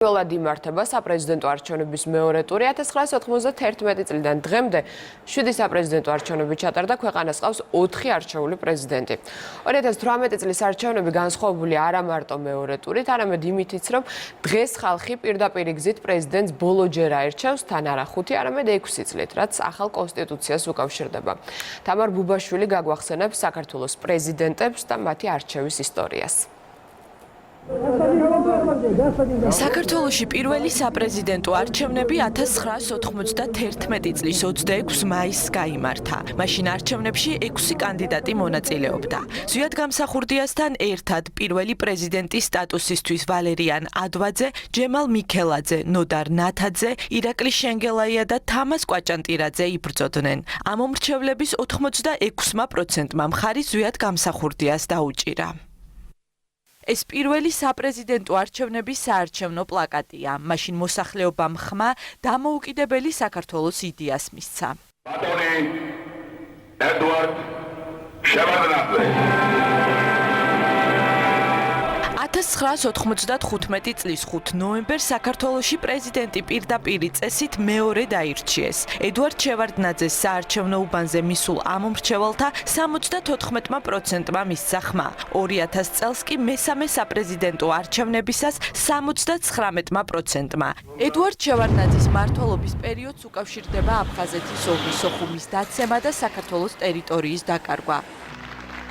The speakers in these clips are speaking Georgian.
Ველად იმართება საპრეზიდენტო არჩევნების მეორე ტური 1991 წლიდან დღემდე 7 საპრეზიდენტო არჩევნები ჩატარდა, ქვეყანას ყავს 4 არჩეული პრეზიდენტი. 2018 წლის არჩევნები განსხვავებული არა მარტო მეორე ტურით, არამედ იმითიც, რომ დღეს ხალხი პირდაპირ გზით პრეზიდენტს ბოლოჯერ აირჩევს, თან არა 5, არამედ 6 წლით, რაც ახალ კონსტიტუციას უკავშირდება. თამარ ბუბაშვილი გაგვახსენებს საქართველოს პრეზიდენტებს და მათი არჩევის ისტორიას. საქართველოში პირველი საპრეზიდენტო არჩევნები 1991 წლის 26 მაისს გაიმართა. მაშინ არჩევნებში 6 კანდიდატი მონაწილეობდა. ზვიად გამსახურდიასთან ერთად პირველი პრეზიდენტის სტატუსისთვის ვალერიან ადვაძე, ჯემალ მიქელაძე, ნოდარ ნათაძე, ირაკლი შენგელაია და თამას კვაჭანტირაძე იბრძოდნენ. ამ მომრჩევლების 86%-მა მხარი ზვიად გამსახურდიას დაუჭირა. ეს პირველი საპრეზიდენტო არჩევნების საარჩევნო პლაკატია. მაშინ მოსახლეობამ ხმა დამოუკიდებელი საქართველოს იდეას მისცა. ბატონი ედვარდ შევარდნაძე 1995 წლის 5 ნოემბერს საქართველოში პრეზიდენტი პირდაპირ წესით მეორე დაირჩიეს. ედვარდ შევარდნაძეს საარჩევნო უბანზე მისულ ამომრჩეველთა 74%-მა მისცა ხმა. 2000 წელს კი მესამე საპრეზიდენტო არჩევნებისას 79%-მა. ედვარდ შევარდნაძის მმართველობის პერიოდს უკავშირდება აფხაზეთის ომის სოხუმის დაცემა და საქართველოს ტერიტორიის დაკარგვა.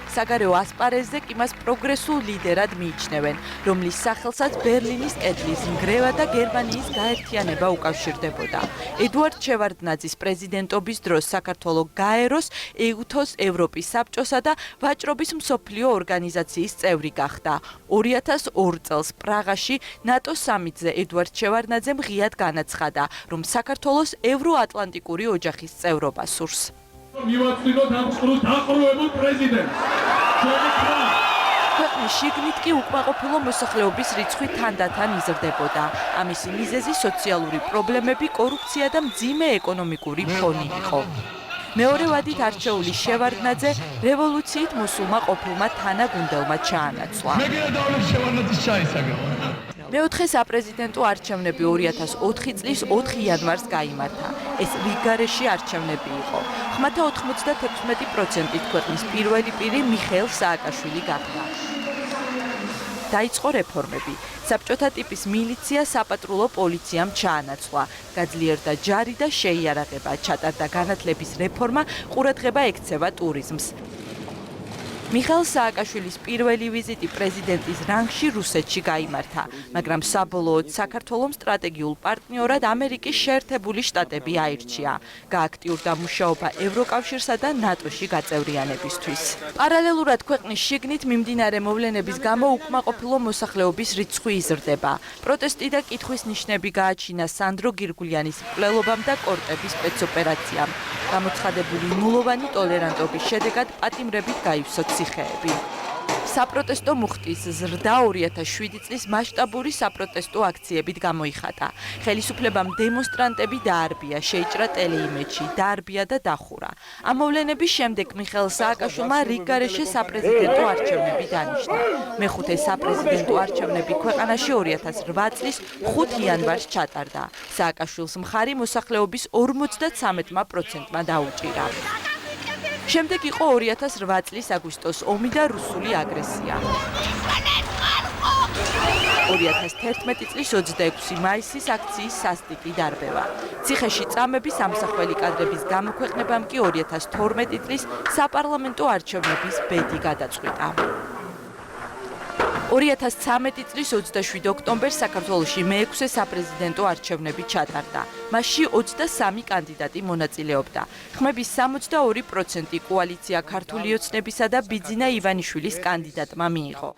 საგარეო ასპარეზზე კი მას პროგრესულ ლიდერად მიიჩნევენ, რომლის სახელსაც ბერლინის კედლის ნგრევა და გერმანიის გაერთიანება უკავშირდებოდა. ედვარდ შევარდნაძის პრეზიდენტობის დროს საქართველო გაეროს, ეუთოს, ევროპის საბჭოსა და ვაჭრობის მსოფლიო ორგანიზაციის წევრი გახდა. 2002 წელს პრაღაში ნატო სამიტზე ედვარდ შევარდნაძემ ღიად განაცხადა, რომ საქართველოს ევროატლანტიკური ოჯახის წევრობა სურს. მივაწვინოთ ამ დაყრუებულ პრეზიდენტს. ქვეყნის შიგნით კი უკმაყოფილო მოსახლეობის რიცხვი თანდათან იზრდებოდა. ამისი მიზეზი სოციალური პრობლემები, კორუფცია და მძიმე ეკონომიკური ფონი იყო. მეორე ვადით არჩეული შევარდნაძე რევოლუციით მოსულმა ყოფილმა თანაგუნდელმა ჩაანაცვლა. მეოთხე საპრეზიდენტო არჩევნები 2004 წლის 4 იანვარს გაიმართა. ეს რიგგარეში არჩევნები იყო. ხმათა 96%-ით ქვეყნის პირველი პირი მიხეილ სააკაშვილი გახდა. დაიწყო რეფორმები. საბჭოთა ტიპის მილიცია საპატრულო პოლიციამ ჩაანაცვლა. გაძლიერდა ჯარი და შეიარაღება, ჩატარდა განათლების რეფორმა, ყურადღება ექცევა ტურიზმს. მიხეილ სააკაშვილის პირველი ვიზიტი პრეზიდენტის რანგში რუსეთში გაიმართა, მაგრამ საბოლოოდ საქართველოს სტრატეგიულ პარტნიორად ამერიკის შეერთებული შტატები აირჩია. გააქტიურდა მუშაობა ევროკავშირსა და ნატოში გაწევრიანებისთვის. პარალელურად ქვეყნის შიგნით მიმდინარე მოვლენების გამო უკმაყოფილო მოსახლეობის რიცხვი იზრდება. პროტესტი და კითხვის ნიშნები გააჩინა სანდრო გირგულიანის მკვლელობამ და კორტების სპეცოპერაციამ. გამოცხადებული ნულოვანი ტოლერანტობის შედეგად პატიმრებით გაივსო ციხეები. საპროტესტო მუხტის ზრდა 2007 წლის მასშტაბური საპროტესტო აქციებით გამოიხატა. ხელისუფლებამ დემონსტრანტები დაარბია, შეიჭრა ტელეიმეჯი, დაარბია და დახურა. ამ მოვლენების შემდეგ მიხეილ სააკაშვილმა რიგგარეშე საპრეზიდენტო არჩევნები დანიშნა. მეხუთე საპრეზიდენტო არჩევნები ქვეყანაში 2008 წლის 5 იანვარს ჩატარდა. სააკაშვილს მხარი მოსახლეობის 53%-მა დაუჭირა. შემდეგ იყო 2008 წლის აგვისტოს ომი და რუსული აგრესია. 2011 წლის 26 მაისის აქციის სასტიკი დარბევა. ციხეში წამების ამსახველი კადრების გამოქვეყნებამ კი 2012 წლის საპარლამენტო არჩევნების ბედი გადაწყვიტა. 2013 წლის 27 ოქტომბერს საქართველოში მე-6 საპრეზიდენტო არჩევნები ჩატარდა. მასში 23 კანდიდატი მონაწილეობდა. ხმების 62% კოალიცია ქართული ოცნებისა და ბიძინა ივანიშვილის კანდიდატმა მიიღო.